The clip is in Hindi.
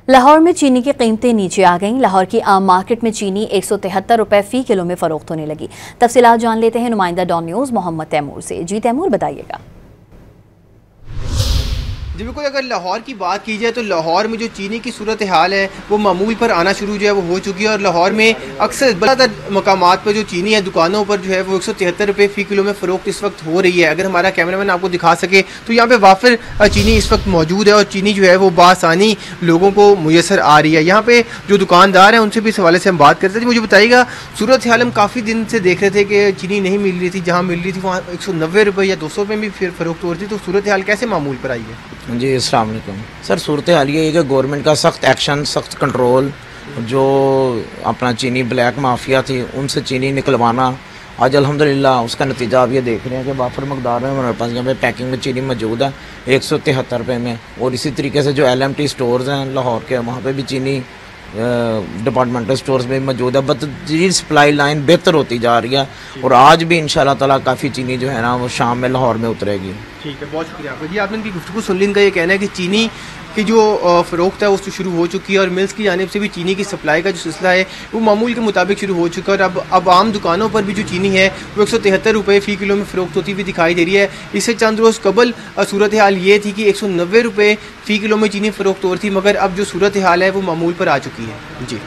लाहौर में चीनी की कीमतें नीचे आ गईं। लाहौर की आम मार्केट में चीनी 173 रुपए फी किलो में फरोख्त होने लगी। तफसीलात जान लेते हैं नुमाइंदा डॉन न्यूज़ मोहम्मद तैमूर से। जी तैमूर, बताइएगा। जी बिल्कुल, अगर लाहौर की बात की जाए तो लाहौर में जो चीनी की सूरत हाल है वो मामूल पर आना शुरू जो है वो हो चुकी है। और लाहौर में अक्सर ज़्यादातर मकामात पर जो चीनी है दुकानों पर जो है वो 173 रुपये फ़ी किलो में फ़रोख्त इस वक्त हो रही है। अगर हमारा कैमरामैन आपको दिखा सके तो यहाँ पे वाफिर चीनी इस वक्त मौजूद है और चीनी जो है वो बासानी लोगों को मुयसर आ रही है। यहाँ पे जो दुकानदार हैं उनसे भी इस हवाले से हम बात करते हैं। मुझे बताइएगा, सूरत हाल हम काफ़ी दिन से देख रहे थे कि चीनी नहीं मिल रही थी, जहाँ मिल रही थी वहाँ 190 रुपये या 200 रुपये में भी फिर फ़रोख्त हो रही थी। तो सूरत हाल कैसे मामूल पर आई है? जी अस्सलाम वालेकुम सर, सूरत हाल ये है कि गवर्नमेंट का सख्त एक्शन, सख्त कंट्रोल, जो अपना चीनी ब्लैक माफिया थी उनसे चीनी निकलवाना, आज अल्हम्दुलिल्लाह उसका नतीजा आप ये देख रहे हैं कि वाफर मकदार में हमारे पास यहाँ पे पैकिंग में चीनी मौजूद है 173 रुपये में। और इसी तरीके से जो LMT स्टोर्स हैं लाहौर के, वहाँ पे भी चीनी डिपार्टमेंटल स्टोर्स में मौजूद है। बतदरीज सप्लाई लाइन बेहतर होती जा रही है और आज भी इंशाल्लाह ताला काफ़ी चीनी जो है ना वो शाम में लाहौर में उतरेगी। ठीक है, बहुत शुक्रिया आपका। जी, आपने इनकी गुफ्तगू सुन ली। इनका ये कहना है कि चीनी की जो फ़रोख्त है वो शुरू हो चुकी है और मिल्स की जानिब से भी चीनी की सप्लाई का जो सिलसिला है वो मामूल के मुताबिक शुरू हो चुका है। और अब आम दुकानों पर भी जो चीनी है वो 173 रुपये फ़ी किलो में फ़रोख्त होती हुई दिखाई दे रही है। इससे चंद रोज़ कबल सूरत हाल ये थी कि 190 रुपये फ़ी किलो में चीनी फ़रोख्त हो रही थी, मगर अब जो सूरत हाल है वो मामूल पर आ चुकी है। जी।